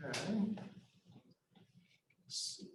Okay. Let's see here.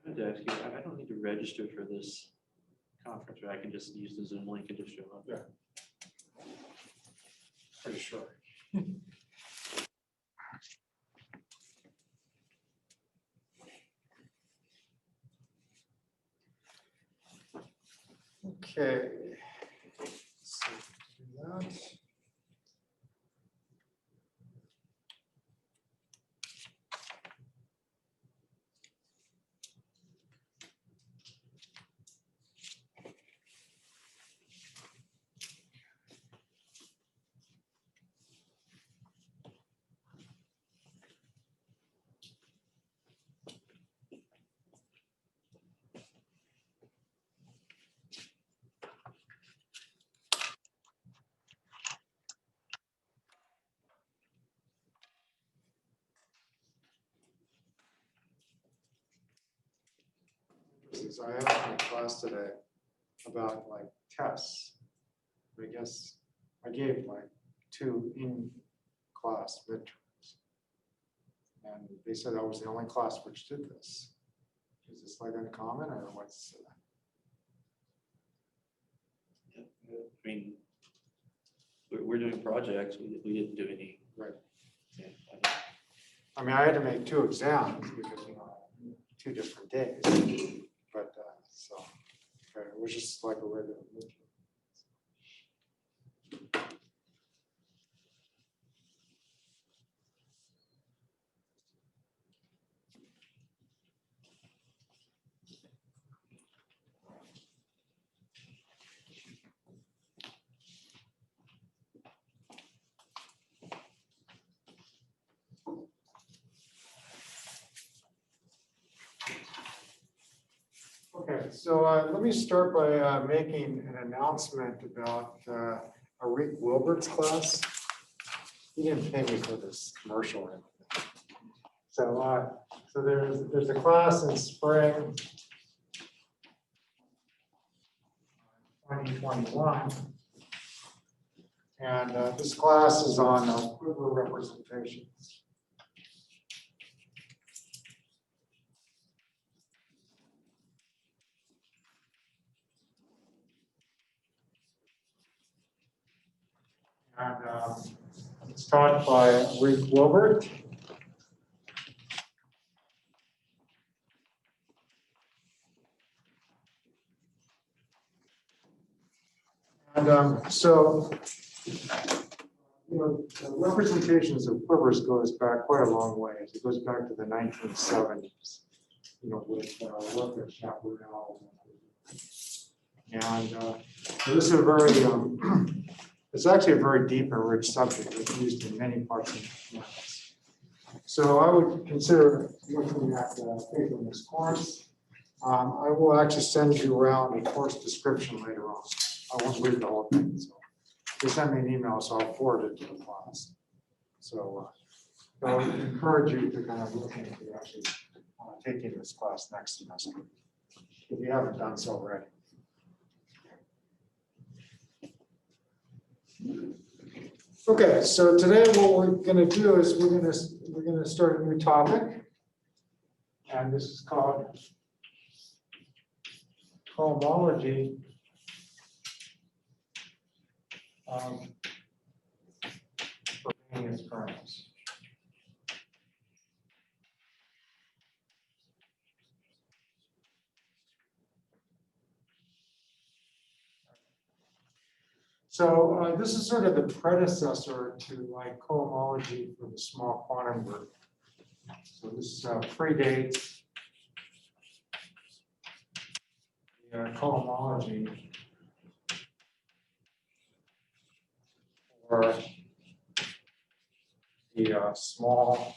I meant to ask you, I don't need to register for this conference, or I can just use the Zoom link and just show up. Yeah. Pretty sure. Okay. Let's see, do that. I asked in class today about like tests. I guess I gave like 2 in-class midterms. And they said I was the only class which did this. Is this like uncommon or what's? I mean, we're doing projects. We didn't do any. Right. Yeah, I mean, I had to make 2 exams because, 2 different days. But so okay, it was just like a regular midterm. Okay, so let me start by making an announcement about Rick Wilbert's class. He didn't pay me for this commercial or anything. So there's a class in spring 2021, and this class is on quiver representations. And it's taught by Rick Wilbert. And so, the representations of quivers goes back quite a long ways. It goes back to the 1970s, with work at Chaparral. And so this is a very, it's actually a very deep and rich subject. It's used in many parts of mathematics. So I would consider looking at the paper in this course. I will actually send you around a course description later on. I won't read the whole thing. So just send me an email, so I'll forward it to the class. So I would encourage you to kind of look into actually taking this class next semester, if you haven't done so already. Okay, so today what we're going to do is we're going to start a new topic, and this is called cohomology of Frobenius kernels. So this is sort of the predecessor to like cohomology for the small quantum group. So this predates the cohomology for the small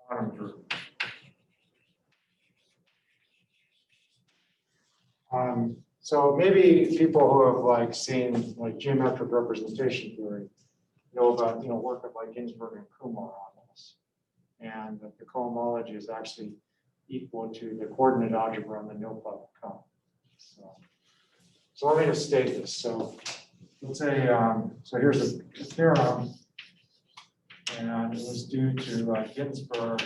quantum group. So maybe people who have like seen like geometric representation theory know about work of like Ginsburg and Kumar on this, and that the cohomology is actually equal to the coordinate algebra on the no-plot cone. So let me just state this. So let's say so here's a theorem, and it was due to Ginsburg,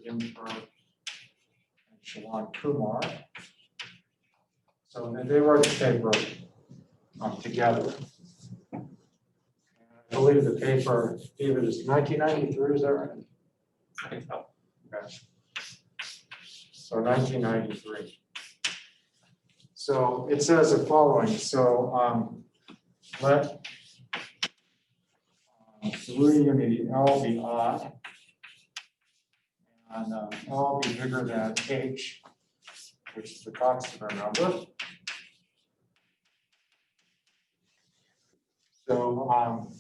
and Shawan Kumar. So they wrote the paper together. And I believe the paper, David, is 1993, is that right? I think so. Okay. So 1993. So it says the following. So let the root unity L be odd, and L be bigger than H, which is the Coxeter number. So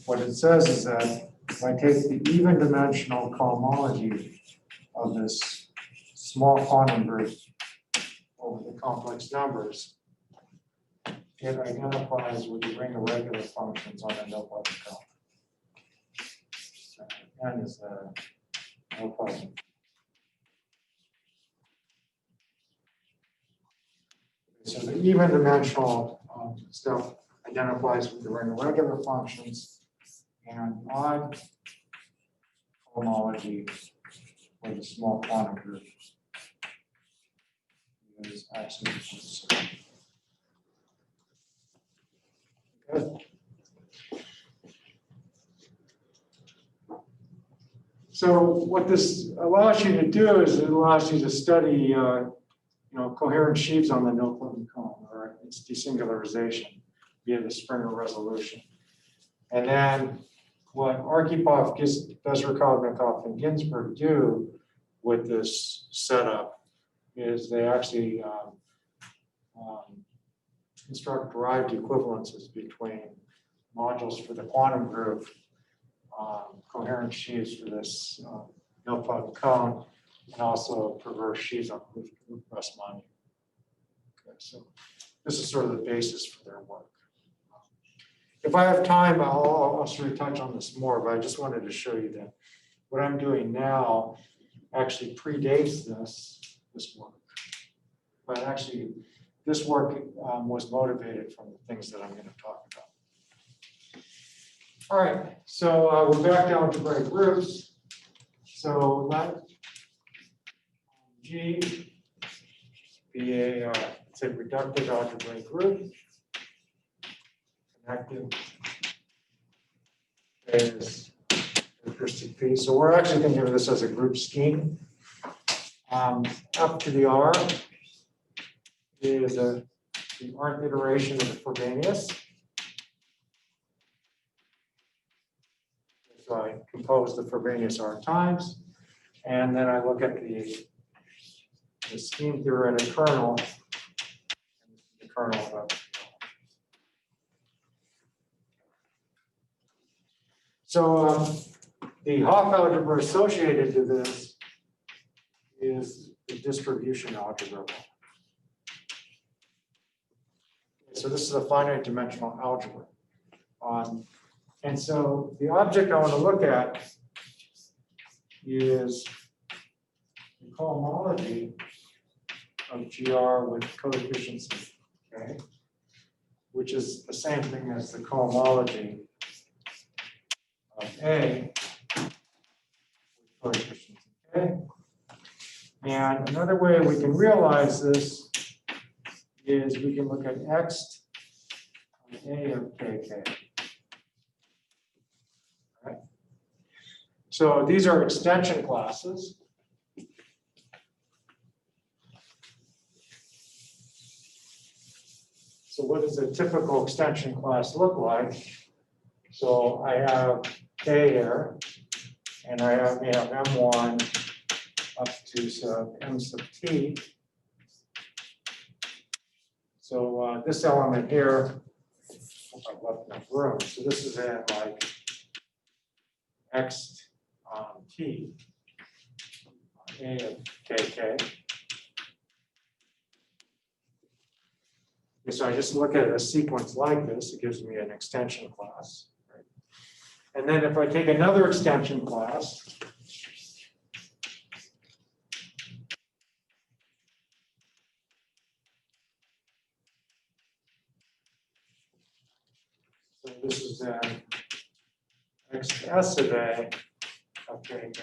what it says is that if I take the even dimensional cohomology of this small quantum group over the complex numbers, it identifies with the ring of regular functions on a no-plot cone. N is the no-plot. So the even dimensional stuff identifies with the ring of regular functions, and odd cohomology for the small quantum group is actually good. So what this allows you to do is it allows you to study coherent sheaves on the no-plot cone, or its desingularization via the Springer resolution. And then what Arkhipov, Bezrekov, and Ginsburg do with this setup is they actually construct derived equivalences between modules for the quantum group, coherent sheaves for this no-plot cone, and also perverse sheaves on Riemann. Okay, so this is sort of the basis for their work. If I have time, I'll sort of touch on this more, but I just wanted to show you that what I'm doing now actually predates this work. But actually, this work was motivated from the things that I'm going to talk about. All right, so we're back down to algebraic groups. So let G be a it's a reductive algebraic group. Connected is characteristic P. So we're actually thinking of this as a group scheme. Up to the R is the Rth iteration of the Frobenius. So I compose the Frobenius R times, and then I look at the scheme theoretic kernel, the kernel of. So the Hopf algebra associated to this is the distribution algebra. So this is a finite dimensional algebra. And so the object I want to look at is the cohomology of GR with coefficients, okay, which is the same thing as the cohomology of A with coefficients, okay. And another way we can realize this is we can look at X on A of KK. Right. So these are extension classes. So what does a typical extension class look like? So I have K here, and I have M1 up to sub M sub T. So this element here, I've left enough room. So this is in like X T, A of KK. So I just look at a sequence like this, it gives me an extension class. Right? And then if I take another extension class, so this is XS of A of KK.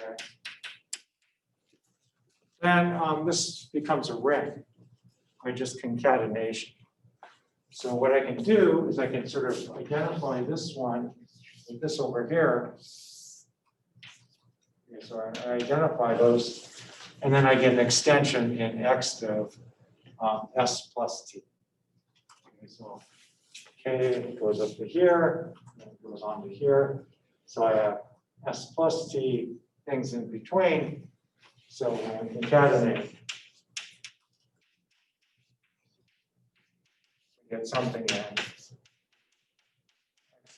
Then this becomes a ring by just concatenation. So what I can do is I can sort of identify this one with this over here. Okay, so I identify those, and then I get an extension in X of S plus T. Okay, so K goes up to here, and it goes on to here. So I have S plus T things in between. So I concatenate. Get something in X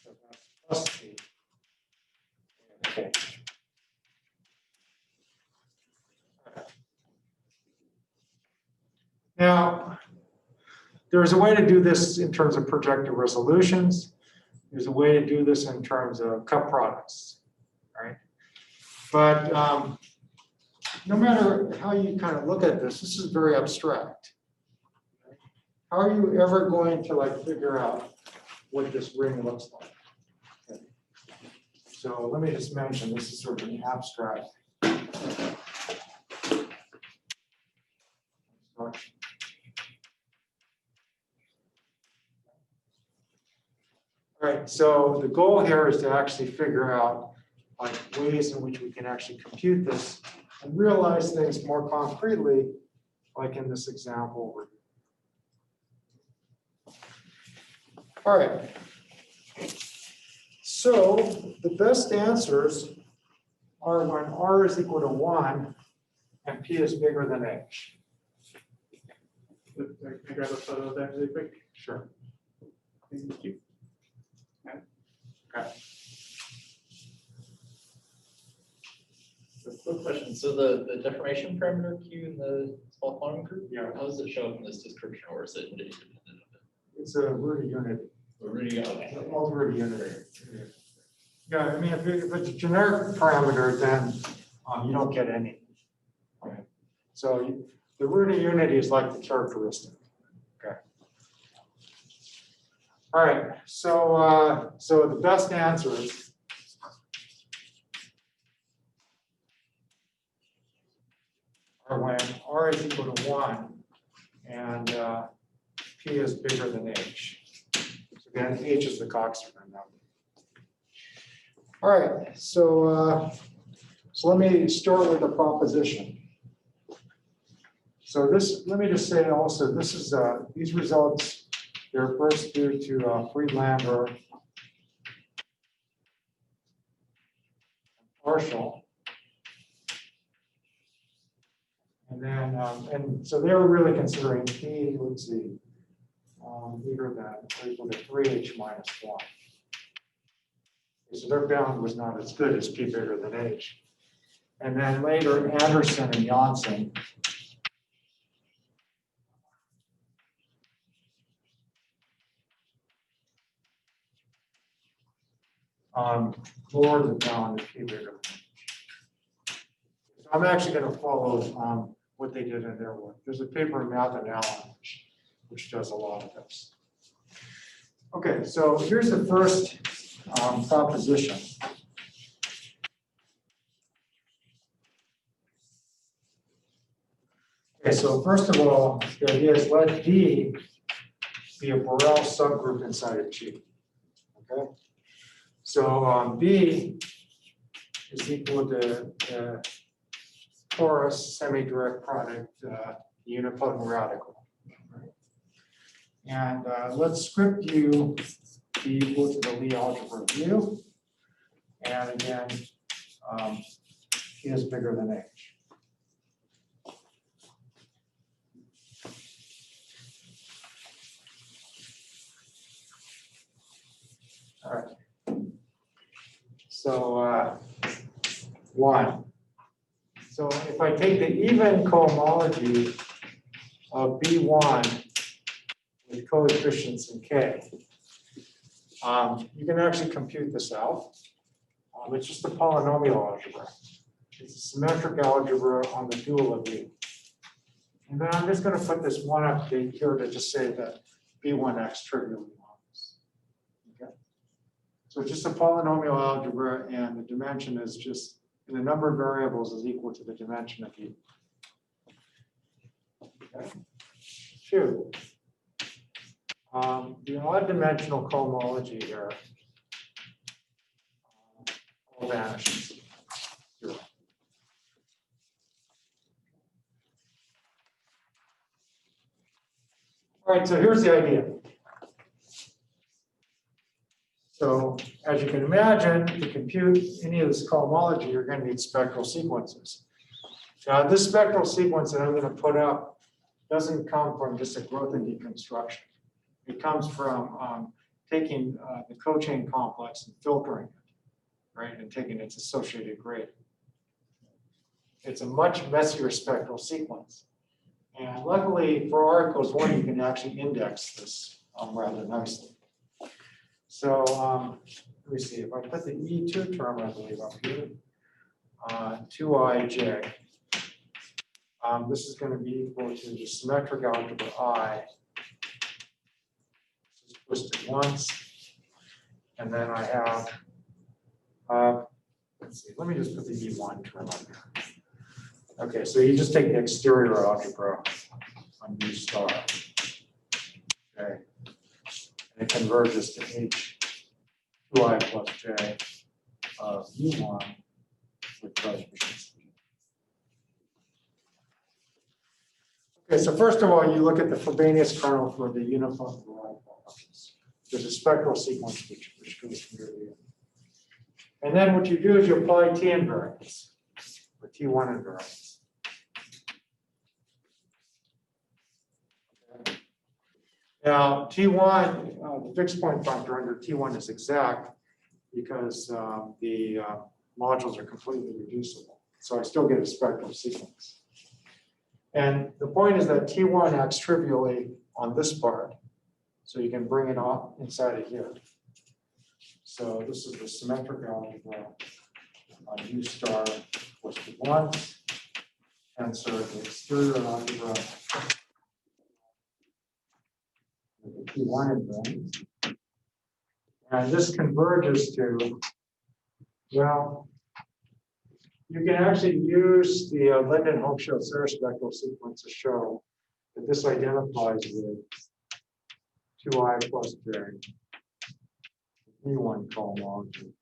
of S plus T. Okay. Now, there's a way to do this in terms of projective resolutions. There's a way to do this in terms of cut products, right? But no matter how you kind of look at this, this is very abstract. How are you ever going to like figure out what this ring looks like? Okay. So let me just mention, this is sort of an abstract. All right, so the goal here is to actually figure out like ways in which we can actually compute this and realize things more concretely, like in this example over here. All right. So the best answers are when R is equal to 1 and P is bigger than H. Can I grab a photo of that really quick? Sure. Thank you. Okay. So quick question, so the deformation parameter Q in the small quantum group, Yeah. how does it show up in this description, or is it independent of it? It's a root of unity. We're really, okay. Multi-root of unity. Yeah, I mean, if it's a generic parameter, then you don't get any. Okay. So the root of unity is like the characteristic. Okay. All right. So so the best answers are when R is equal to 1 and P is bigger than H. So again, H is the Coxeter number. All right, so let me start with a proposition. So this, let me just say also, this is these results, they're first due to Friedlander partial. And then, and so they were really considering P, let's see, bigger than or equal to 3H minus 1. So their bound was not as good as P bigger than H. And then later, Anderson and Janssen lowered the bound to P bigger than H. So I'm actually going to follow what they did in their work. There's a paper in Math and Allen which does a lot of this. Okay, so here's the first proposition. Okay, so first of all, the idea is let D be a Borel subgroup inside of G. Okay, so B is equal to the torus semi-direct product unipotent radical. Right? And let's script U be equal to the Lie algebra of U. And again, P is bigger than H. All right. So 1. So if I take the even cohomology of B1 with coefficients in K, you can actually compute this out. It's just a polynomial algebra. It's a symmetric algebra on the dual of U. And then I'm just going to put this one update here to just say that B1x trivially belongs. Okay. So it's just a polynomial algebra, and the dimension is just, and the number of variables is equal to the dimension of U. Okay. 2. The odd-dimensional cohomology here all vanishes. 0. All right, so here's the idea. So as you can imagine, to compute any of this cohomology, you're going to need spectral sequences. Now, this spectral sequence that I'm going to put up doesn't come from just a growth and deconstruction. It comes from taking the cochain complex and filtering it, right, and taking its associated gradient. It's a much messier spectral sequence. And luckily for R equals 1, you can actually index this rather nicely. So let me see, if I put the E2 term, I believe, up here, 2ij, this is going to be equal to the symmetric algebra I. This is twisted once. And then I have, let's see, let me just put the E1 term up here. Okay, so you just take the exterior algebra on U star. Okay. And it converges to H2I plus J of U1 with coefficients. Okay, so first of all, you look at the Frobenius kernel for the uniform variety functions. There's a spectral sequence which goes from here to here. And then what you do is you apply T invariance, or T1 invariance. Now, T1, the fixed point factor under T1 is exact because the modules are completely reducible. So I still get a spectral sequence. And the point is that T1 acts trivially on this part. So you can bring it on inside of here. So this is the symmetric algebra on U star twisted once. And so the exterior algebra with the T1 invariance. And this converges to, well, you can actually use the Linden-Hochschild-Serre spectral sequence to show that this identifies with 2I plus J, E1 cohomology.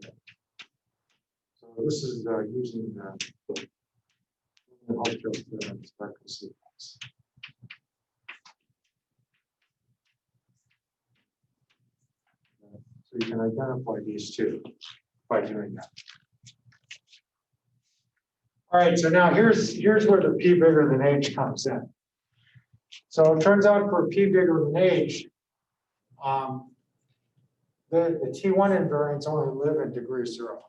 So this is using the Linden-Hochschild-Serre spectral sequence. So you can identify these two by doing that. All right, so now here's where the P bigger than H comes in. So it turns out for P bigger than H, the T1 invariants only live in degree 0.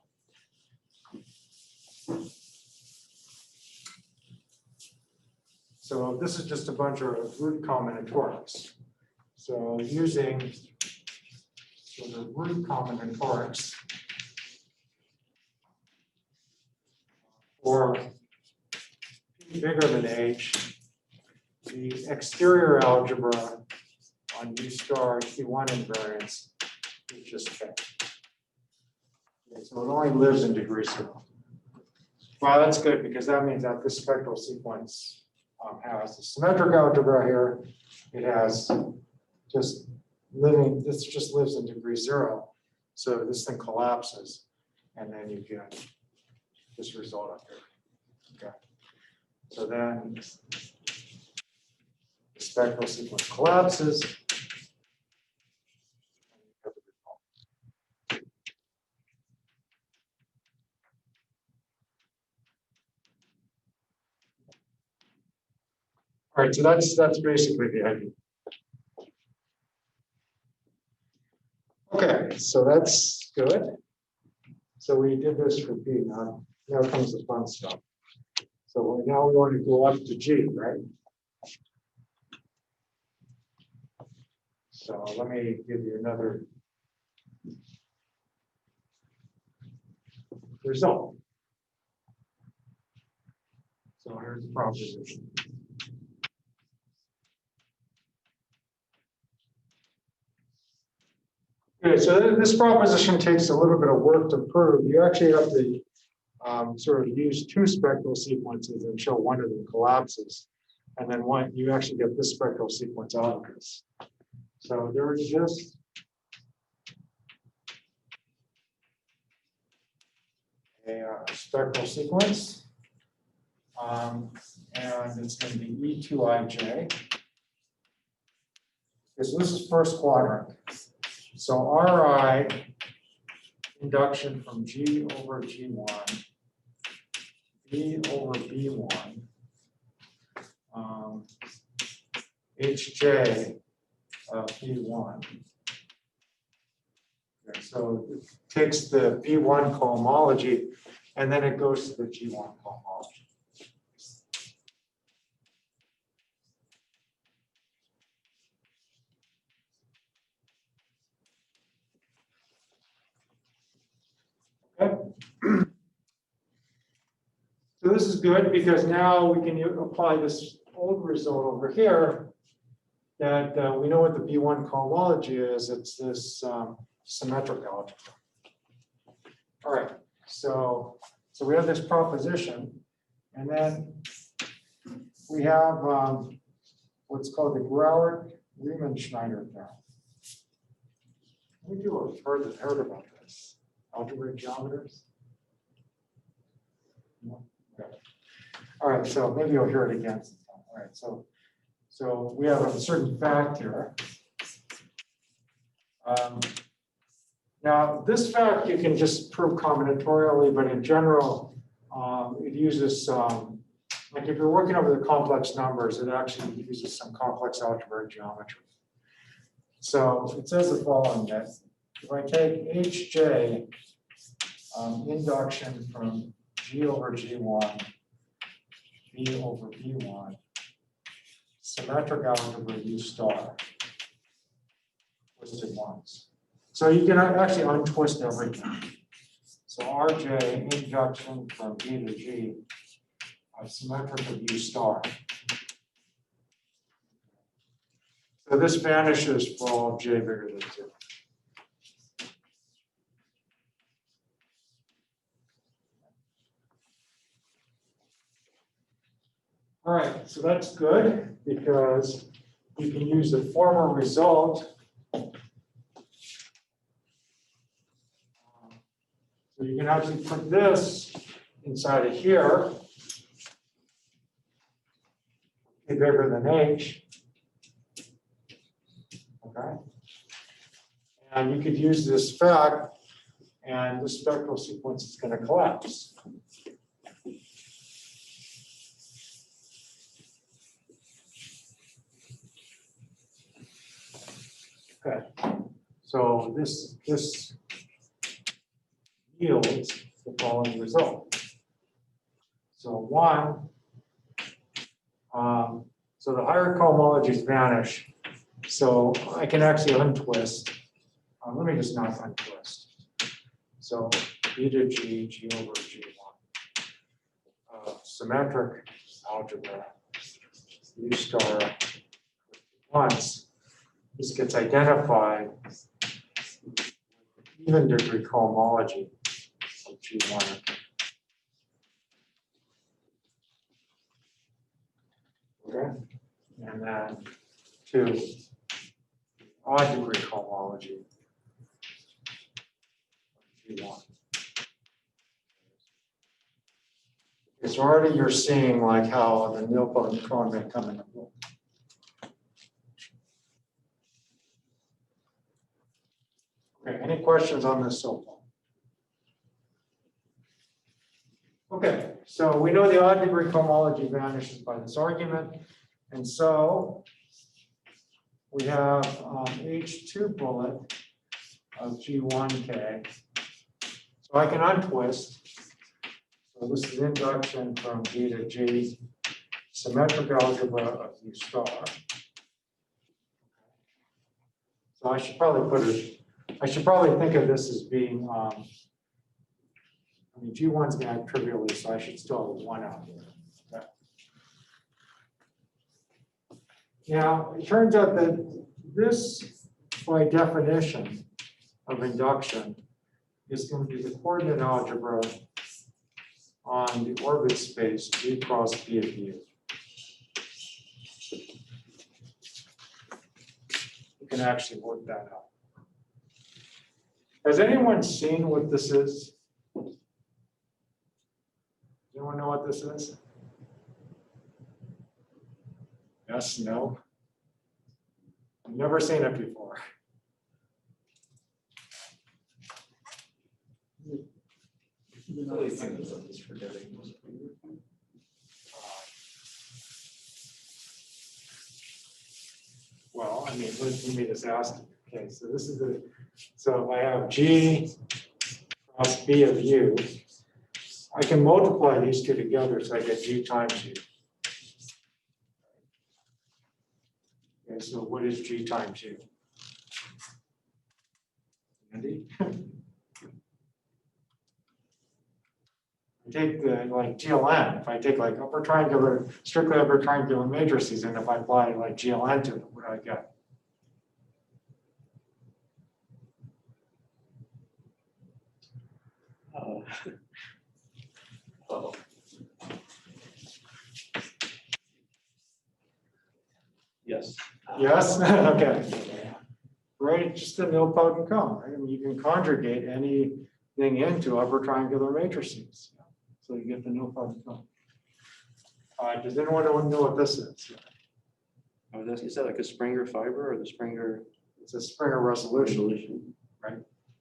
So this is just a bunch of root combinatorics. So using the root combinatorics for P bigger than H, the exterior algebra on U star T1 invariance is just K. Okay, so it only lives in degree 0. Well, that's good because that means that this spectral sequence has the symmetric algebra here. It has just living, this just lives in degree 0. So this thing collapses and then you get this result up here. Okay. So then the spectral sequence collapses All right, so that's basically the idea. Okay, so that's good. So we did this for B. Now comes the fun stuff. So now we want to go up to G, right? So let me give you another result. So here's the proposition. Okay, so this proposition takes a little bit of work to prove. You actually have to sort of use two spectral sequences and show one of them collapses. And then one, you actually get this spectral sequence out of this. So there is just a spectral sequence. And it's going to be E2ij. So this is first quadrant. So Ri induction from G over G1, B over B1, Hj of B1. Okay, so it takes the B1 cohomology and then it goes to the G1 cohomology. Okay. So this is good because now we can apply this old result over here that we know what the B1 cohomology is. It's this symmetric algebra. All right, so we have this proposition, and then we have what's called the Brauer-Riemann-Schneider theorem. We do have heard about this. Algebraic geometers? No? Okay. All right, so maybe you'll hear it again sometime. All right, so we have a certain fact here. Now, this fact you can just prove combinatorially, but in general, it uses like if you're working over the complex numbers, it actually uses some complex algebraic geometry. So it says the following, that if I take Hj induction from G over G1, B over B1, symmetric algebra U star, twisted once. So you can actually untwist everything. So Rj induction from B to G, symmetric of U star. So this vanishes for all j bigger than 2. All right, so that's good because you can use the former result. So you can actually put this inside of here, be bigger than h. Okay. And you could use this fact, and the spectral sequence is going to collapse. Okay. So this yields the following result. So one, so the higher cohomologies vanish. So I can actually untwist. Let me just not untwist. So B to G, G over G1. Symmetric algebra, U star once. This gets identified with even degree cohomology of G1. Okay, and then 2 odd degree cohomology of G1. So already you're seeing like how the nilpotent cone may come into play. Okay, any questions on this so far? Okay, so we know the odd degree cohomology vanishes by this argument. And so we have H2 bullet of G1K. So I can untwist. So this is induction from G to G, symmetric algebra of U star. So I should probably put it, I should probably think of this as being, I mean, G1 is going to have trivially, so I should still have 1 out here. Okay. Now, it turns out that this, by definition of induction, is going to be the coordinate algebra on the orbit space G cross B of U. You can actually work that out. Has anyone seen what this is? Does anyone know what this is? Yes, no? I've never seen it before. Well, I mean, let me just ask. Okay, so this is the, so I have G cross B of U. I can multiply these two together, so I get G times U. Okay, so what is G times U? Andy? I take the like GLN, if I take like upper triangular, strictly upper triangular matrices, and if I apply like GLN to it, what do I get? Oh. Yes. Yes, okay. Right, just a nilpotent cone, right? I mean, you can conjugate anything into upper triangular matrices. So you get the nilpotent cone. Does anyone know what this is? I was asking, is that like a Springer fiber or the Springer It's a Springer resolution. resolution? Right?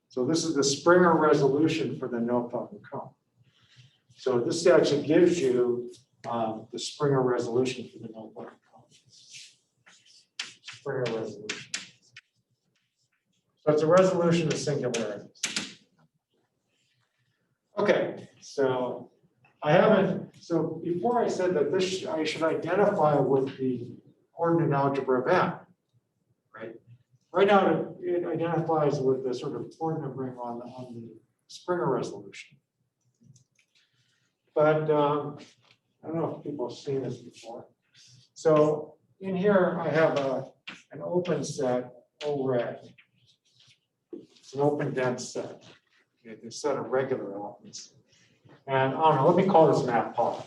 So this is the Springer resolution for the nilpotent cone. So this actually gives you the Springer resolution for the nilpotent cone. Springer resolution. So it's a resolution of singularities. Okay, so I haven't, so before I said that this, I should identify with the coordinate algebra of M, right? Right now, it identifies with the sort of coordinate ring on the Springer resolution. But I don't know if people have seen this before. So in here, I have an open set, O-red. It's an open dense set. Okay, the set of regular elements. And I don't know, let me call this map pi.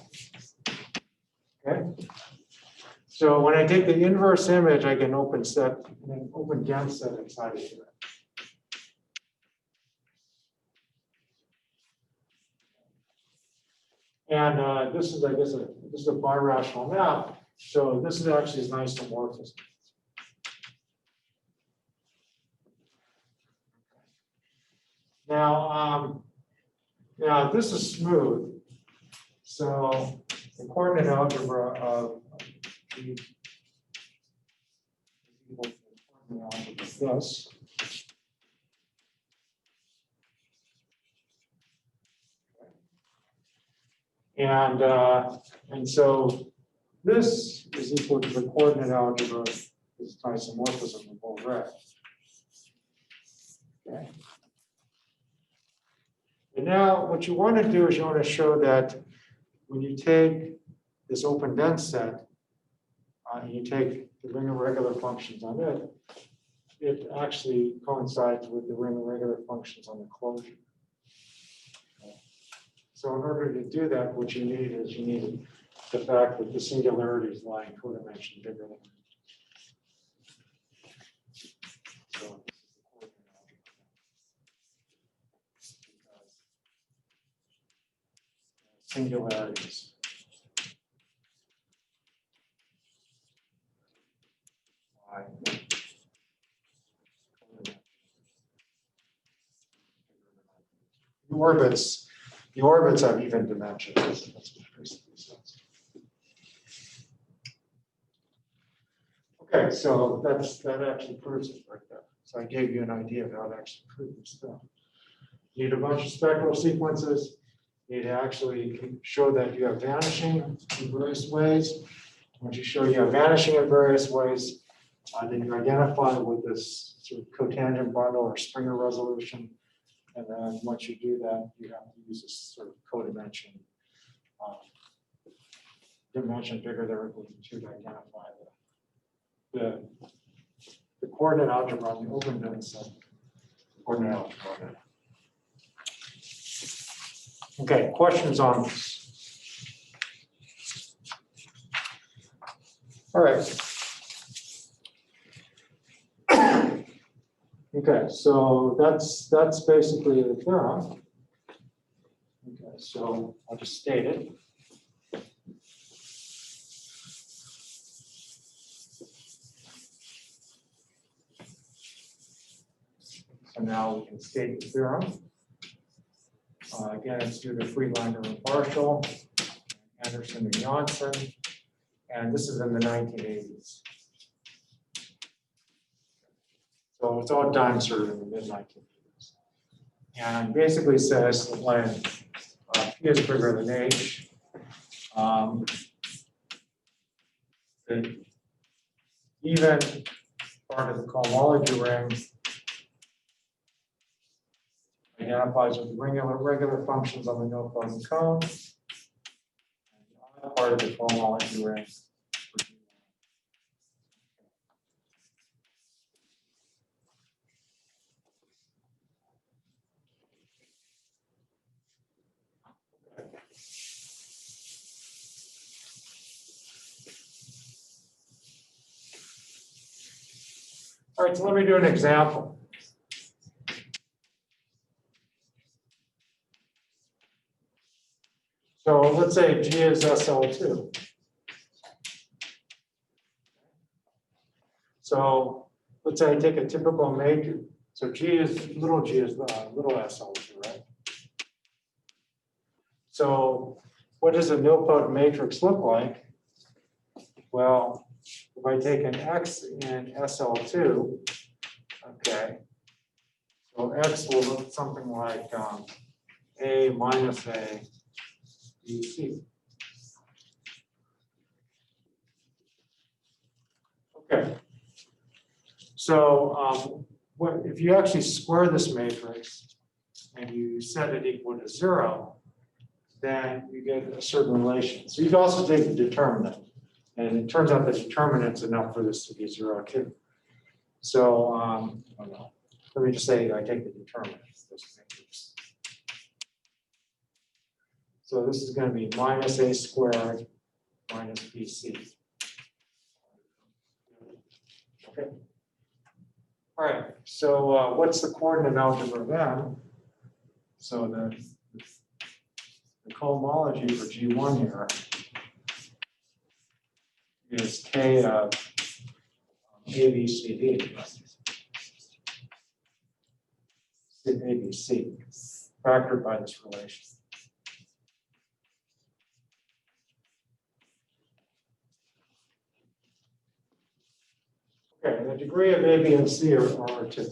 Okay. So when I take the inverse image, I get an open set, an open dense set inside of here. And this is, I guess, this is a birational map. So this is actually an isomorphism. Now, now this is smooth. So the coordinate algebra of G equals the coordinate algebra of this. And so this is equal to the coordinate algebra, this isomorphism of all red. Okay. And now what you want to do is you want to show that when you take this open dense set, and you take the ring of regular functions on it, it actually coincides with the ring of regular functions on the closure. So in order to do that, what you need is you need the fact that the singularities lie in codimension bigger than. So singularities. Lie. The orbits have even dimensions. That's what it basically says. Okay, so that actually proves it right there. So I gave you an idea of how to actually prove this stuff. You need a bunch of spectral sequences. You need to actually show that you have vanishing in various ways. Once you show you have vanishing in various ways, then you identify with this sort of cotangent bundle or Springer resolution. And then once you do that, you have to use this sort of codimension dimension bigger than or equal to 2 to identify the coordinate algebra on the open set coordinate algebra. Okay, questions on this? All right. Okay, so that's basically the theorem. Okay, so I'll just state it. So now we can state the theorem. Again, it's due to Friedlander and Marshall, Anderson and Janssen, and this is in the 1980s. So it's all done sort of in the mid-1980s. And basically says that when P is bigger than H, the even part of the cohomology ring identifies with regular functions on the no-closing cone. And the other part of the cohomology ring. All right, so let me do an example. So let's say G is SL2. So let's say I take a typical matrix. So G is little little SL2, right? So what does a nilpotent matrix look like? Well, if I take an X in SL2, okay, so X will look something like A minus A BC. Okay. So what if you actually square this matrix and you set it equal to 0, then you get a certain relation. So you can also take the determinant. And it turns out the determinant's enough for this to be 0 too. So let me just say I take the determinant of this matrix. So this is going to be minus A squared minus BC. Okay. All right. So what's the coordinate algebra of M? So the cohomology for G1 here is K of ABCD. ABC, factored by this relation. Okay, the degree of A, B, and C are 2.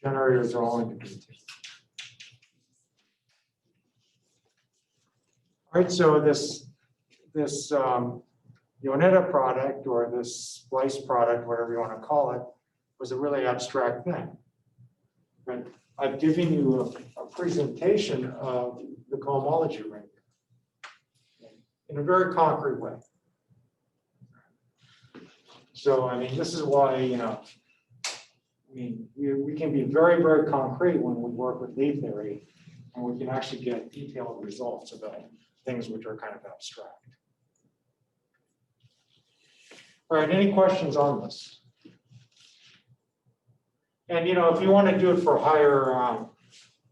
Generators are all in degree 2. All right, so this Yoneda product or this splice product, whatever you want to call it, was a really abstract thing. But I've given you a presentation of the cohomology ring in a very concrete way. So, I mean, this is why, we can be very, very concrete when we work with lead theory, and we can actually get detailed results about things which are kind of abstract. All right, any questions on this? And if you want to do it for higher,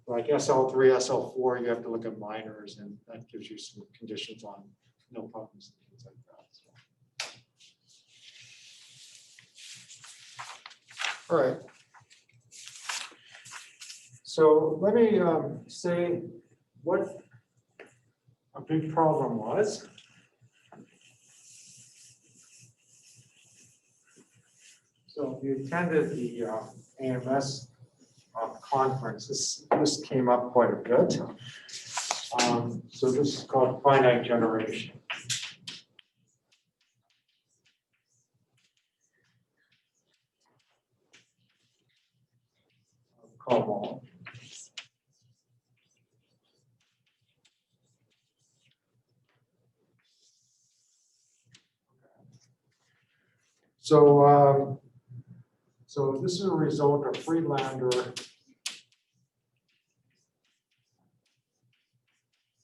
like SL3, SL4, you have to look at minors, and that gives you some conditions on nilpotents and things like that. All right. So let me say what a big problem was. So if you attended the AMS conference, this came up quite a bit. So this is called finite generation. Cohomology. So, so this is a result of Friedlander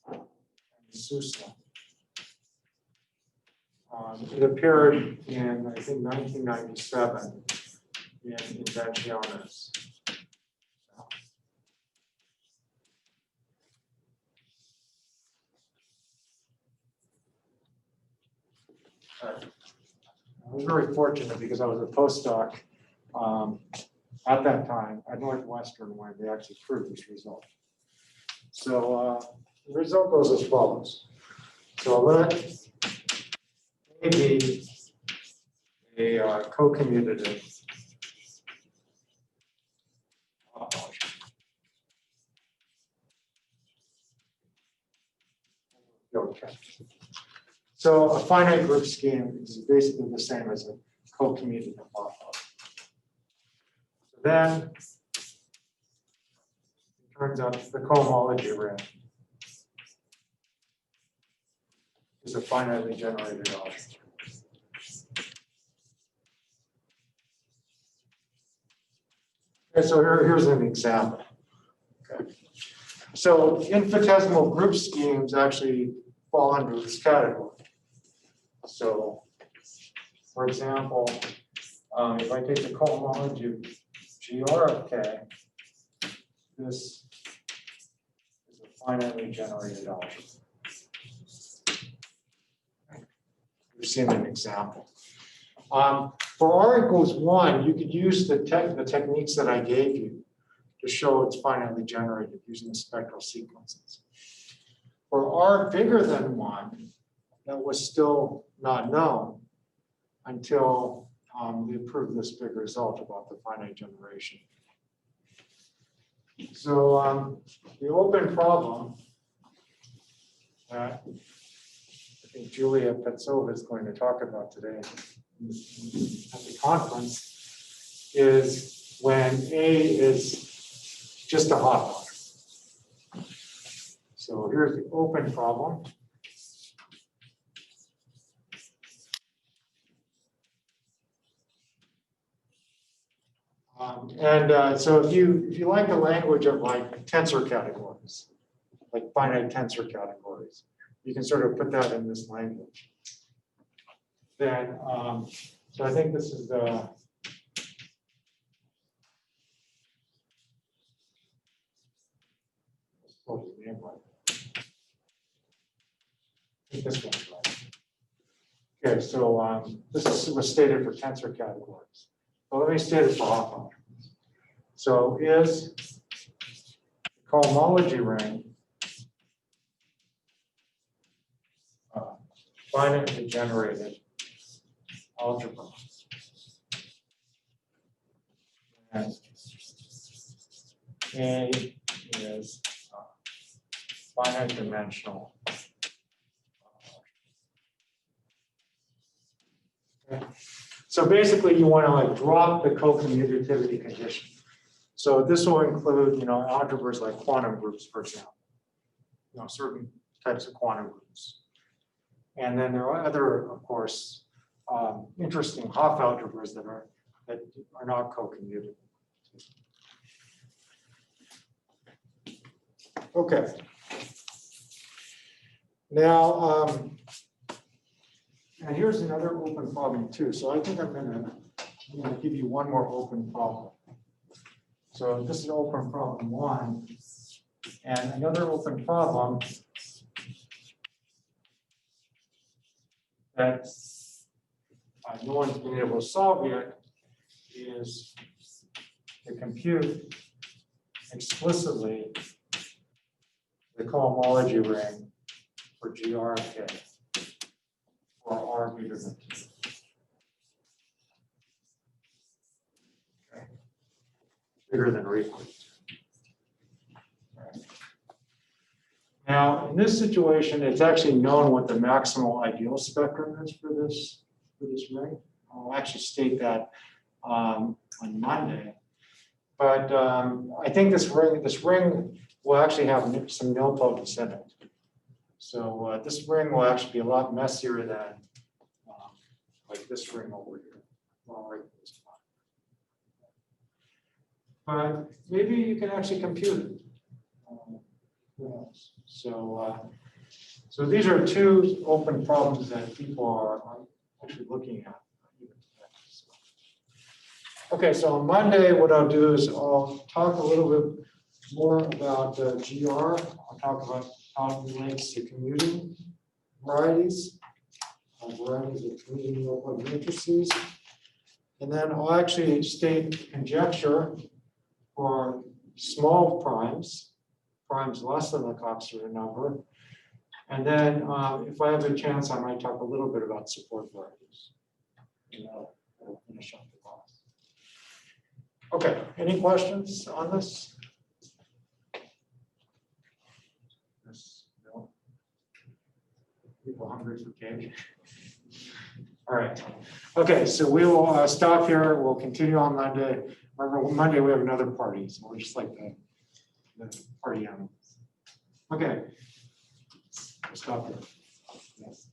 and Sousa. It appeared in, I think, 1997 in Inventiones. I was very fortunate because I was a postdoc at that time at Northwestern when they actually proved this result. So the result goes as follows. So let A be a co-commutative okay. So a finite group scheme is basically the same as a co-commutative offload. So then it turns out the cohomology ring is a finitely generated object. Okay, so here's an example. Okay. So infinitesimal group schemes actually fall under this category. So, for example, if I take the cohomology of GR of K, this is a finitely generated object. We've seen an example. For R equals 1, you could use the techniques that I gave you to show it's finitely generated using the spectral sequences. For R bigger than 1, that was still not known until they proved this big result about the finite generation. So the open problem that I think Julia Petsova is going to talk about today at the conference is when A is just a hot water. So here's the open problem. So if you like the language of like tensor categories, like finite tensor categories, you can sort of put that in this language. Then, so I think this is the what is the name like? I think this one's right. Okay, so this was stated for tensor categories. Well, let me state it for hot water. So is the cohomology ring finitely generated algebra? And A is finite dimensional. Okay. So basically, you want to like drop the co-commutativity condition. So this will include, algebras like quantum groups, for example, certain types of quantum groups. And then there are other, of course, interesting Hopf algebras that are not co-commutative. Okay. Now, and here's another open problem too. So I think I'm going to give you one more open problem. So this is open problem 1, and another open problem that no one's been able to solve yet is to compute explicitly the the cohomology ring for GR of K for R bigger than T. Okay. Bigger than or equal to 2. Right. Now, in this situation, it's actually known what the maximal ideal spectrum is for this ring. I'll actually state that on Monday. But I think this ring will actually have some nilpotence in it. So this ring will actually be a lot messier than like this ring over here. But maybe you can actually compute it. Who knows? So these are two open problems that people are actually looking at. Okay, so on Monday, what I'll do is I'll talk a little bit more about GR. I'll talk about how it relates to commuting varieties of commuting nilpotent matrices. And then I'll actually state conjecture for small primes less than the Coxeter number. And then if I have a chance, I might talk a little bit about support varieties. And I'll finish up the class. Okay, any questions on this? Yes, no? People hungry for cake? All right. Okay, so we will stop here. We'll continue on Monday. Remember, Monday we have another party, so we're just like the party animals. Okay, we'll stop here. Yes.